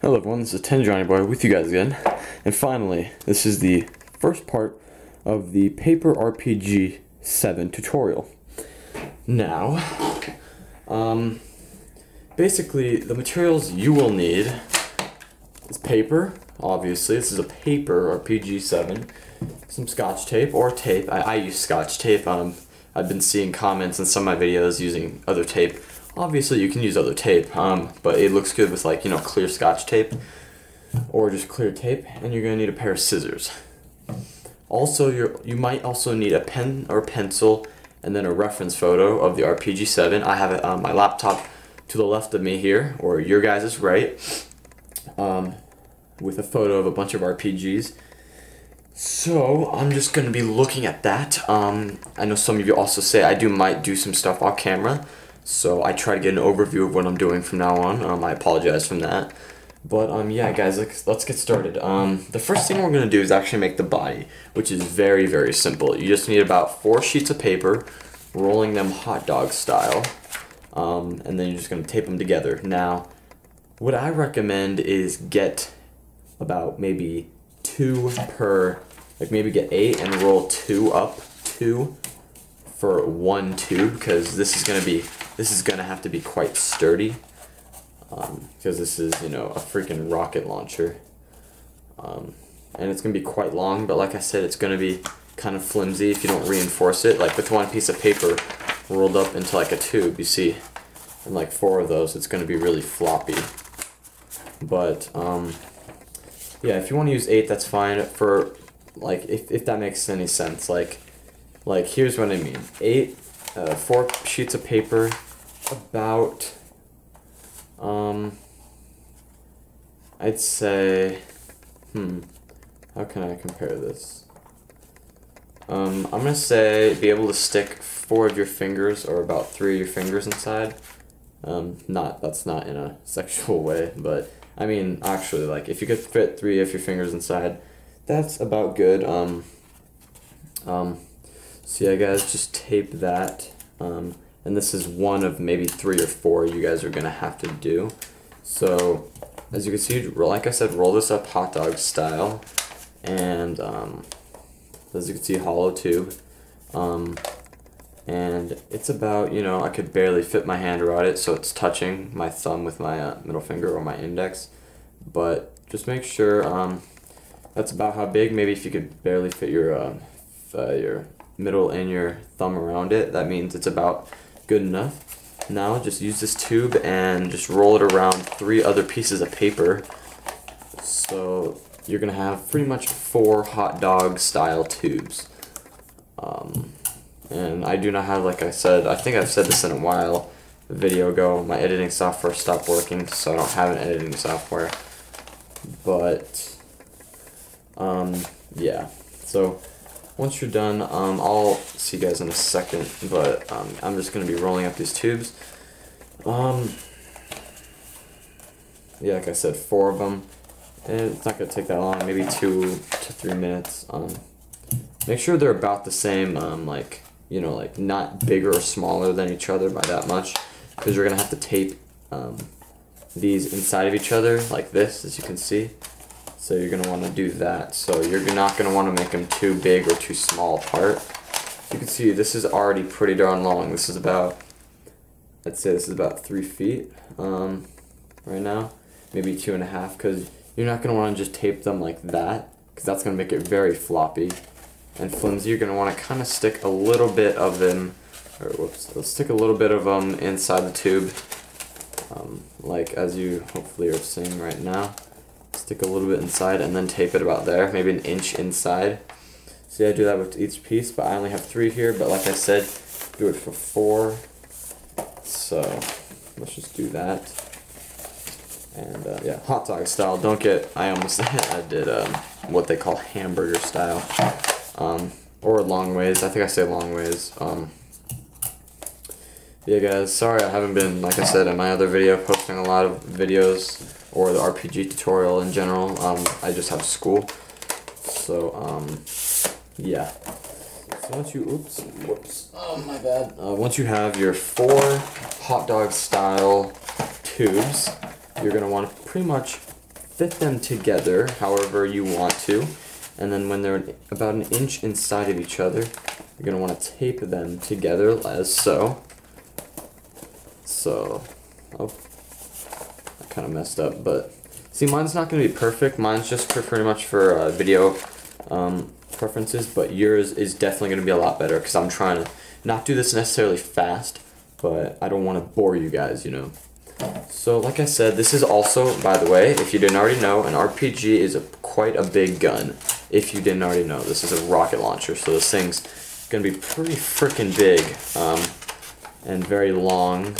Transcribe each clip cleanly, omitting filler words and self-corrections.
Hello everyone, this is Johnny Boy with you guys again, and finally, this is the first part of the Paper RPG-7 tutorial. Now, basically, the materials you will need is paper, obviously. This is a paper RPG-7, some scotch tape, or tape. I use scotch tape. I've been seeing comments in some of my videos using other tape. Obviously, you can use other tape, but it looks good with, like, clear scotch tape, or just clear tape, and you're going to need a pair of scissors. Also, you might also need a pen or pencil, and then a reference photo of the RPG-7. I have it on my laptop to the left of me here, or your guys' right, with a photo of a bunch of RPGs. So, I'm just going to be looking at that. I know some of you also say I might do some stuff off camera, so I try to get an overview of what I'm doing from now on. I apologize from that. But, yeah, guys, let's get started. The first thing we're going to do is actually make the body, which is very, very simple. You just need about 4 sheets of paper, rolling them hot dog style, and then you're just going to tape them together. Now, what I recommend is get about maybe 2 per, like maybe get 8 and roll 2 up, 2 for 1 tube, because this is going to have to be quite sturdy. Because this is, a freaking rocket launcher. And it's going to be quite long, but like I said, it's going to be kind of flimsy if you don't reinforce it. Like with 1 piece of paper rolled up into like a tube, you see, and like 4 of those, it's going to be really floppy. But, yeah, if you want to use 8, that's fine. For, like, if that makes any sense. Like here's what I mean. 4 sheets of paper, about... I'd say, how can I compare this? I'm gonna say be able to stick 4 of your fingers, or about 3 of your fingers inside. That's not in a sexual way, but I mean, actually, like, if you could fit 3 of your fingers inside, that's about good. So yeah, guys, just tape that, and this is one of maybe 3 or 4 you guys are gonna have to do. So, as you can see, like I said, roll this up hot dog style, and as you can see, hollow tube, and it's about, I could barely fit my hand around it, so it's touching my thumb with my middle finger or my index, but just make sure that's about how big. Maybe if you could barely fit your middle and your thumb around it, that means it's about good enough. Now just use this tube and just roll it around 3 other pieces of paper. So you're gonna have pretty much 4 hot dog style tubes. And I do not have, like I said, I think I've said this in a while, a video ago, my editing software stopped working, so I don't have an editing software. But yeah, so once you're done, I'll see you guys in a second, but I'm just going to be rolling up these tubes. Yeah, like I said, 4 of them, and it's not going to take that long, maybe 2 to 3 minutes. Make sure they're about the same, like, like not bigger or smaller than each other by that much, because you're going to have to tape these inside of each other like this, as you can see. So you're going to want to do that. So you're not going to want to make them too big or too small apart. You can see this is already pretty darn long. This is about, I'd say this is about 3 feet right now. Maybe 2.5, because you're not going to want to just tape them like that, because that's going to make it very floppy and flimsy. You're going to want to kind of stick a little bit of them, or whoops, let's stick a little bit of them inside the tube, like as you hopefully are seeing right now. Stick a little bit inside and then tape it about there, maybe 1 inch inside. See, I do that with each piece, but I only have 3 here, but like I said, do it for 4. So let's just do that. And yeah, hot dog style. Don't get, I almost I did what they call hamburger style, or long ways. I think I say long ways. Yeah, guys, sorry I haven't been, like I said in my other video, posting a lot of videos, or the RPG tutorial in general. I just have school. So, yeah. So once you, oh my bad. Once you have your 4 hot dog style tubes, you're going to want to pretty much fit them together however you want to, and then when they're about an inch inside of each other, you're going to want to tape them together as so. So, oh, I kind of messed up, but see, mine's not going to be perfect. Mine's just for pretty much for video preferences, but yours is definitely going to be a lot better because I'm trying to not do this necessarily fast, but I don't want to bore you guys, you know. So like I said, this is also, by the way, if you didn't already know, an RPG is quite a big gun. If you didn't already know, this is a rocket launcher, so this thing's going to be pretty freaking big and very long.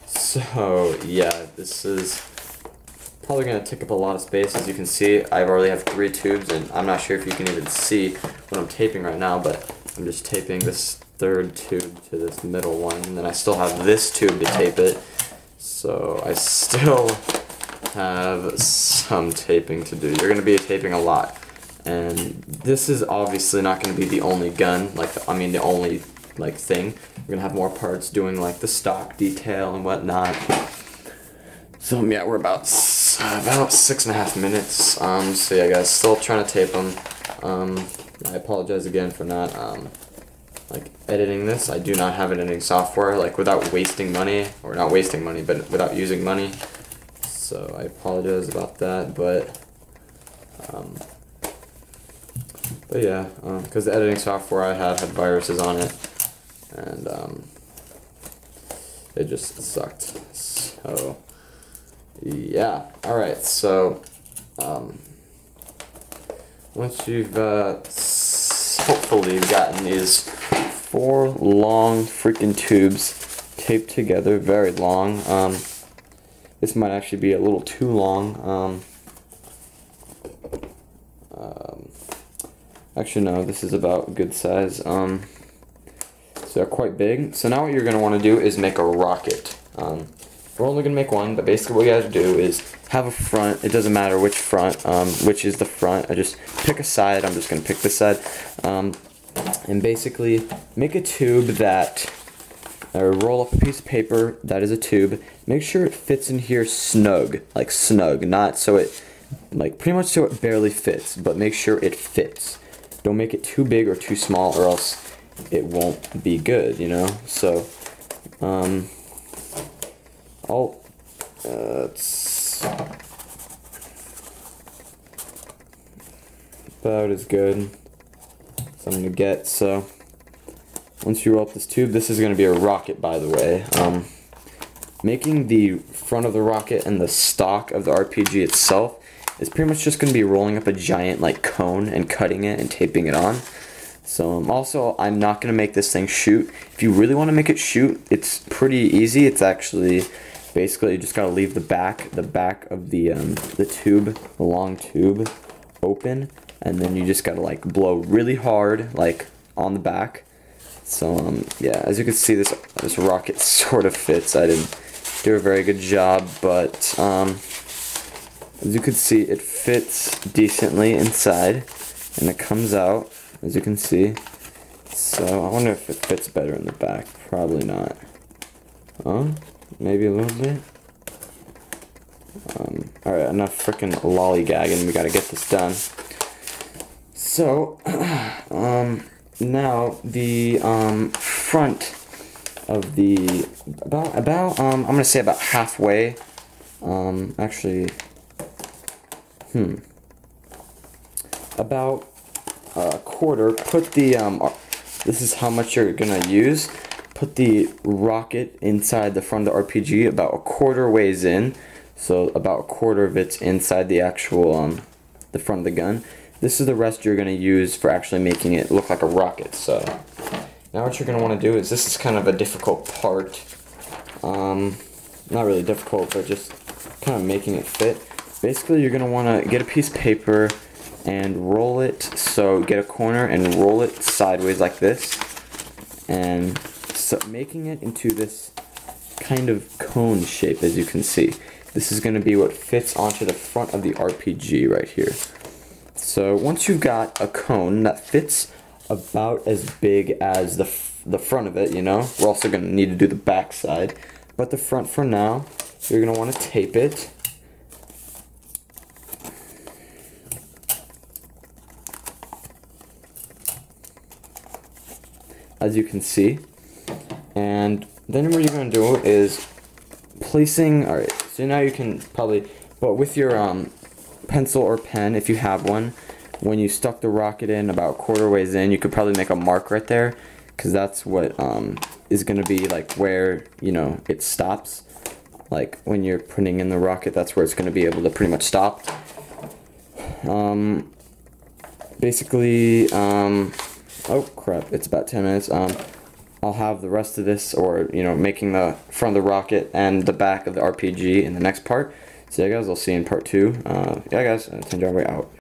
So yeah, this is probably going to take up a lot of space. As you can see, I already have 3 tubes, and I'm not sure if you can even see what I'm taping right now, but I'm just taping this 3rd tube to this middle one, and then I still have this tube to tape it, so I still have some taping to do. You're going to be taping a lot, and this is obviously not going to be the only gun, the only thing. We're going to have more parts doing like the stock detail and whatnot. So yeah, we're about 6.5 minutes. So yeah, guys, still trying to tape them. I apologize again for not editing this. I do not have an editing software, without wasting money, or not wasting money, but without using money. So I apologize about that, but yeah, because the editing software I had viruses on it, and it just sucked. So yeah, alright, so once you've hopefully gotten these 4 long freaking tubes taped together, very long. This might actually be a little too long. Actually no, this is about good size. So they're quite big. So now what you're going to want to do is make a rocket. We're only going to make one, but basically what you have to do is have a front. It doesn't matter which front, which is the front. I just pick a side. I'm just going to pick this side. And basically make a tube that, or roll up a piece of paper that is a tube. Make sure it fits in here snug, snug, not so it, pretty much so it barely fits, but make sure it fits. Don't make it too big or too small, or else it won't be good, you know? So, it's about as good as I'm gonna get. So once you roll up this tube, this is gonna be a rocket, by the way. Making the front of the rocket and the stock of the RPG itself is pretty much just gonna be rolling up a giant cone and cutting it and taping it on. So also, I'm not gonna make this thing shoot. If you really want to make it shoot, it's pretty easy. It's actually basically you just gotta leave the back of the tube, the long tube, open, and then you just gotta blow really hard on the back. So yeah, as you can see, this rocket sort of fits. I didn't do a very good job, but as you can see, it fits decently inside, and it comes out, as you can see. So I wonder if it fits better in the back. Probably not. Maybe a little bit. Alright, enough freaking lollygagging. We gotta get this done. So now the front of the about I'm gonna say about halfway. Actually, about a quarter. Put the this is how much you're gonna use. Put the rocket inside the front of the RPG about a quarter ways in, so about a quarter of it's inside the actual the front of the gun. This is the rest you're gonna use for actually making it look like a rocket. So now what you're gonna want to do is, this is kind of a difficult part. Not really difficult, but just kind of making it fit. Basically, you're gonna want to get a piece of paper and roll it, so get a corner and roll it sideways like this, and so making it into this kind of cone shape. As you can see, this is going to be what fits onto the front of the RPG right here. So once you've got a cone that fits about as big as the front of it, you know, we're also going to need to do the back side, but the front for now, you're going to want to tape it as you can see. And then what you're going to do is placing, alright, so now you can probably, but with your pencil or pen, if you have one, when you stuck the rocket in about quarter ways in, you could probably make a mark right there, because that's what is going to be like where, you know, it stops. Like when you're putting in the rocket, that's where it's going to be able to pretty much stop. Basically, oh crap, it's about 10 minutes. I'll have the rest of this, or, you know, making the front of the rocket and the back of the RPG in the next part. So yeah guys, I'll see you in part 2. Yeah guys, 10 Way out.